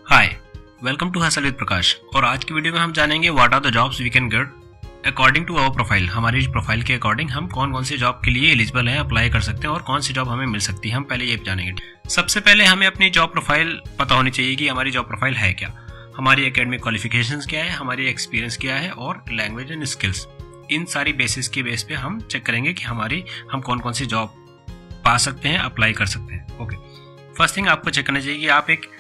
Hi, welcome to hustle with Prakash. और आज की वीडियो में हम जानेंगे what are the jobs we can get according to our profile. हमारी प्रोफाइल के अकॉर्डिंग हम कौन कौन सी जॉब के लिए एलिजिबल हैं, अप्लाई कर सकते हैं और कौन सी जॉब हमें मिल सकती है, हम पहले ये जानेंगे। सबसे पहले हमें अपनी जॉब प्रोफाइल पता होनी चाहिए कि हमारी जॉब प्रोफाइल है क्या, हमारी एकेडमिक क्वालिफिकेशंस क्या है, हमारी एक्सपीरियंस क्या है और लैंग्वेज एंड स्किल्स। इन सारी बेसिस के बेस पे हम चेक करेंगे कि हम कौन कौन सी जॉब पा सकते हैं, अप्लाई कर सकते हैं। ओके, फर्स्ट थिंग आपको चेक करना चाहिए कि आप एक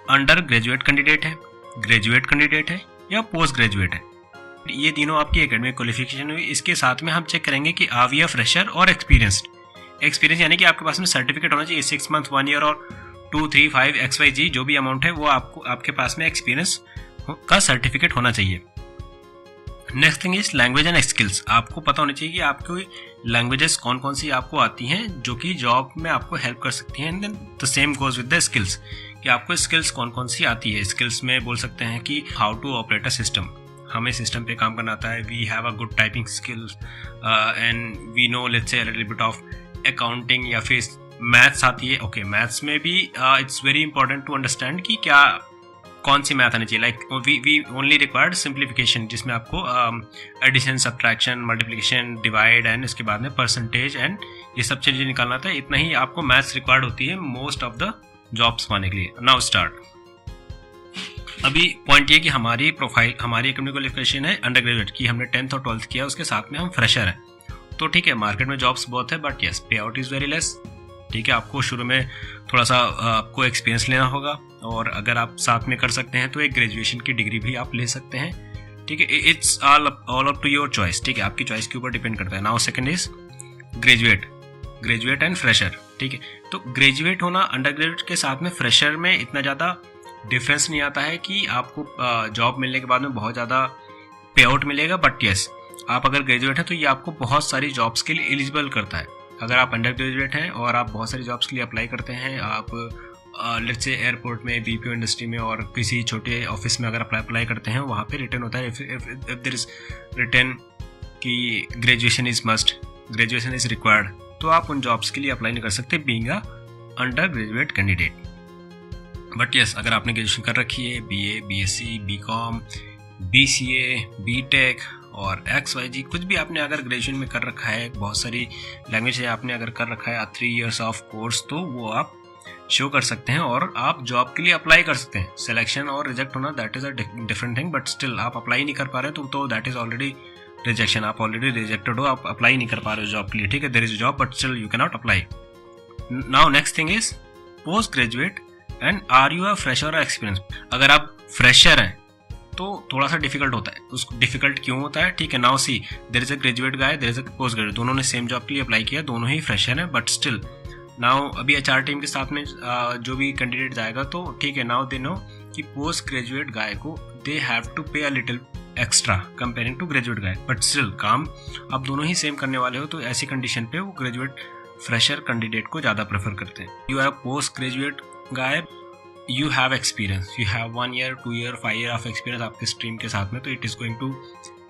अंडर ग्रेजुएट कैंडिडेट है, ग्रेजुएट कैंडिडेट है या पोस्ट ग्रेजुएट है। ये तीनों आपकी एकेडमिक क्वालिफिकेशन हुई। इसके साथ में हम चेक करेंगे कि आर वी फ्रेशर और एक्सपीरियंस्ड। एक्सपीरियंस यानी कि आपके पास में सर्टिफिकेट होना चाहिए 6 मंथ, 1 ईयर और 2, 3, 5 XYZ जो भी अमाउंट है वो आपके पास में एक्सपीरियंस का सर्टिफिकेट होना चाहिए। Next thing is language and skills. आपको पता होना चाहिए कि आपको लैंग्वेजेस कौन कौन सी आपको आती हैं जो कि जॉब में आपको हेल्प कर सकती हैं। And then the same goes with the skills कि आपको स्किल्स कौन कौन सी आती है। स्किल्स में बोल सकते हैं कि how to operate a system, हमें सिस्टम पे काम करना आता है, we have a good typing skills and we know let's say a little bit of accounting या फिर मैथ्स आती है। ओके, मैथ्स में भी it's very important to understand कि क्या कौन सी मैथ आनी चाहिए। Like we only required simplification जिसमें आपको addition, subtraction, multiplication, divide and इसके बाद में परसेंटेज एंड ये सब चीज़ें निकालना था। इतना ही आपको मैथ्स रिक्वायर्ड होती है मोस्ट ऑफ द जॉब्स पाने के लिए। Now start. अभी पॉइंट ये कि हमारी प्रोफाइल, हमारी एकेडमिक क्वालिफिकेशन है अंडर ग्रेजुएट की, हमने 10th और 12th किया, उसके साथ में हम फ्रेशर हैं। तो ठीक है, मार्केट में जॉब्स बहुत है बट यस पे आउट इज़ वेरी लेस। ठीक है, आपको शुरू में थोड़ा सा आपको एक्सपीरियंस लेना होगा और अगर आप साथ में कर सकते हैं तो एक ग्रेजुएशन की डिग्री भी आप ले सकते हैं। ठीक है, it's all up to your choice. ठीक है, आपकी चॉइस के ऊपर डिपेंड करता है। Now second is graduate and fresher. ठीक है, तो ग्रेजुएट होना, अंडर ग्रेजुएट के साथ में फ्रेशर में इतना ज़्यादा डिफरेंस नहीं आता है कि आपको जॉब मिलने के बाद में बहुत ज़्यादा पे आउट मिलेगा। बट यस, आप अगर ग्रेजुएट हैं तो ये आपको बहुत सारी जॉब्स के लिए एलिजिबल करता है। अगर आप अंडर ग्रेजुएट हैं और आप बहुत सारी जॉब्स के लिए अप्लाई करते हैं, आप लेट्स से एयरपोर्ट में, BPO इंडस्ट्री में और किसी छोटे ऑफिस में अगर अप्लाई करते हैं, वहाँ पे रिटर्न होता है इफ देयर इज रिटर्न कि graduation is must, graduation is required, तो आप उन जॉब्स के लिए अप्लाई नहीं कर सकते being a under graduate candidate. But yes, अगर आपने ग्रेजुएशन कर रखी है, BA, BSc, BCom, BCA, BTech और XYZ कुछ भी आपने अगर ग्रेजुएशन में कर रखा है, बहुत सारी लैंग्वेज आपने अगर कर रखा है 3 years ऑफ कोर्स, तो वो आप शो कर सकते हैं और आप जॉब के लिए अप्लाई कर सकते हैं। सिलेक्शन और रिजेक्ट होना that is a different thing, but still आप अप्लाई नहीं कर पा रहे तो दैट इज ऑलरेडी रिजेक्शन। आप ऑलरेडी रिजेक्टेड हो, आप अप्लाई नहीं कर पा रहे हो जॉब के लिए। ठीक है, there is a job but still you can not apply. Now next thing is post graduate and are you a fresher और एक्सपीरियंस। अगर आप फ्रेशर हैं तो थोड़ा सा डिफिकल्ट होता है। उसको डिफिकल्ट क्यों होता है? ठीक है, now see there is a graduate guy, there is a post graduate, दोनों ने सेम जॉब के लिए अप्लाई किया, दोनों ही फ्रेशर हैं। बट स्टिल नाउ अभी HR टीम के साथ में जो भी कैंडिडेट जाएगा तो ठीक है, नाउ दे नो कि पोस्ट ग्रेजुएट गाय को they have to pay a little extra comparing to graduate guy. But still काम आप दोनों ही सेम करने वाले हो, तो ऐसी कंडीशन पे वो ग्रेजुएट फ्रेशर कैंडिडेट को ज़्यादा प्रेफर करते हैं। You R post graduate guy, you have experience, you have 1 year, 2 year, 5 year of experience आपके स्ट्रीम के साथ में, तो it is going to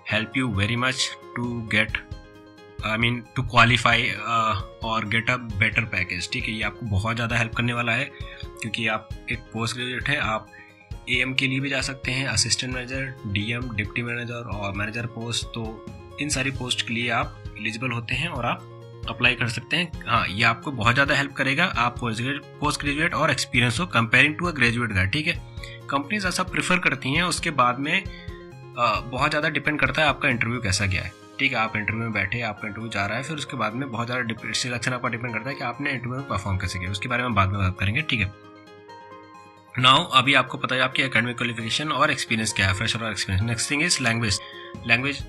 help you very much to get, I mean to qualify और get a better package। ठीक है, ये आपको बहुत ज़्यादा हेल्प करने वाला है क्योंकि आप एक पोस्ट ग्रेजुएट है, आप AM के लिए भी जा सकते हैं, assistant manager, DM, deputy manager और मैनेजर पोस्ट, तो इन सारी पोस्ट के लिए आप एलिजिबल होते हैं और आप अप्लाई कर सकते हैं। हाँ, ये आपको बहुत ज़्यादा हेल्प करेगा, आप पोस्ट ग्रेजुएट और एक्सपीरियंस हो कंपेयरिंग टू अ ग्रेजुएट गाय। ठीक है, कंपनीज ऐसा प्रेफर करती हैं। उसके बाद में बहुत ज़्यादा डिपेंड करता है आपका इंटरव्यू कैसा गया है। ठीक है, आप इंटरव्यू में बैठे, आपका इंटरव्यू जा रहा है, फिर उसके बाद में बहुत ज़्यादा सिलेक्शन आपका डिपेंड करता है कि आपने इंटरव्यू में परफॉर्म कैसे किया, उसके बारे में बाद में बात करेंगे। ठीक है, नाउ अभी आपको पता है आपकी एकेडमिक क्वालिफिकेशन और एक्सपीरियंस क्या है, फ्रेशर और experience. Next thing is language.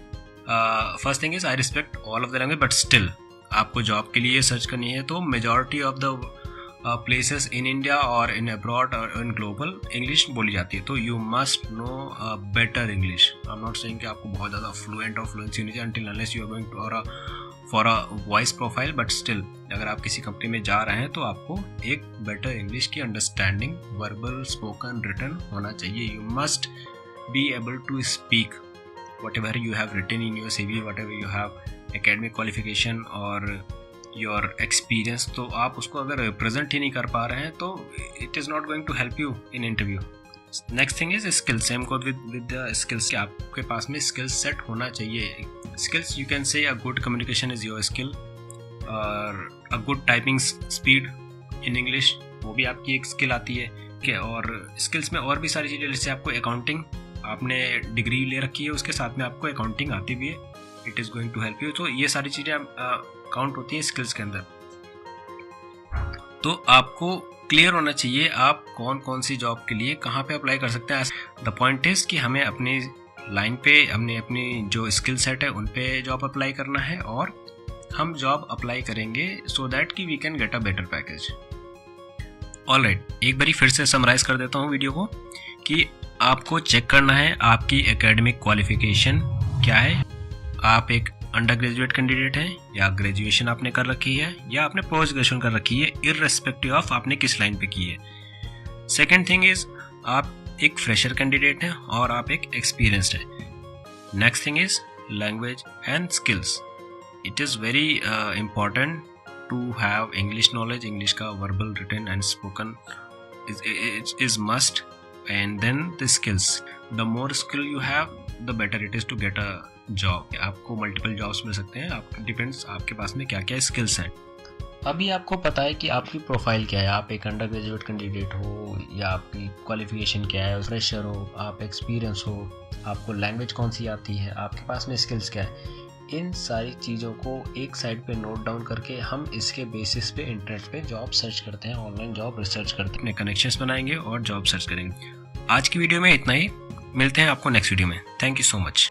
First thing is I respect all of the language, but still आपको जॉब के लिए सर्च करनी है तो majority of the places in India और इन अब्रॉड और इन ग्लोबल इंग्लिश बोली जाती है, तो you must know better English. I am not saying कि आपको बहुत ज़्यादा फ्लुएंट और फ्लुएंसी होनी चाहिए until unless you are going for a voice profile, but still अगर आप किसी कंपनी में जा रहे हैं तो आपको एक बेटर इंग्लिश की अंडरस्टैंडिंग, वर्बल, स्पोकन, रिटन होना चाहिए। You must be able to speak whatever you have written in your CV, whatever you have academic qualification और your experience, तो आप उसको अगर रिप्रेजेंट ही नहीं कर पा रहे हैं तो it is not going to help you in interview। Next thing is skills. Same को विद द स्किल्स, आपके पास में स्किल्स सेट होना चाहिए। Skills you can say a good communication is your skill, और a good typing speed in English, वो भी आपकी एक स्किल आती है कि। और स्किल्स में और भी सारी चीज़ें, जैसे आपको अकाउंटिंग, आपने डिग्री ले रखी है उसके साथ में आपको अकाउंटिंग आती भी है, it is going to help you. तो ये सारी चीज़ें काउंट होती हैं स्किल्स के अंदर। तो आपको क्लियर होना चाहिए आप कौन कौन सी जॉब के लिए कहाँ पे अप्लाई कर सकते हैं। द पॉइंट इज कि हमें अपनी लाइन पे, हमने अपनी जो स्किल सेट है उन पे जॉब अप्लाई करना है, और हम जॉब अप्लाई करेंगे सो दैट कि we can get a better package. Alright, एक बारी फिर से समराइज कर देता हूँ वीडियो को, कि आपको चेक करना है आपकी एकेडमिक क्वालिफिकेशन क्या है। आप एक अंडर ग्रेजुएट कैंडिडेट हैं, या ग्रेजुएशन आपने कर रखी है, या आपने पोस्ट ग्रेजुएशन कर रखी है, इररेस्पेक्टिव ऑफ आपने किस लाइन पे की है। सेकेंड थिंग इज आप एक फ्रेशर कैंडिडेट हैं और आप एक एक्सपीरियंस्ड हैं। Next thing is language and skills. It is very important to have English knowledge. English का verbal, written and spoken is must, and then the skills. The more skill you have the better it is to get a job. आपको multiple jobs मिल सकते हैं, आप depends आपके पास में क्या क्या स्किल्स हैं। अभी आपको पता है कि आपकी प्रोफाइल क्या है, आप एक अंडर ग्रेजुएट कैंडिडेट हो, या आपकी क्वालिफिकेशन क्या है, फ्रेशर हो, आप एक्सपीरियंस हो, आपको लैंग्वेज कौन सी आती है, आपके पास में स्किल्स क्या है। इन सारी चीज़ों को एक साइड पे नोट डाउन करके हम इसके बेसिस पे इंटरनेट पे जॉब सर्च करते हैं, ऑनलाइन जॉब रिसर्च करते हैं, अपने कनेक्शंस बनाएंगे और जॉब सर्च करेंगे। आज की वीडियो में इतना ही, मिलते हैं आपको नेक्स्ट वीडियो में। Thank you so much.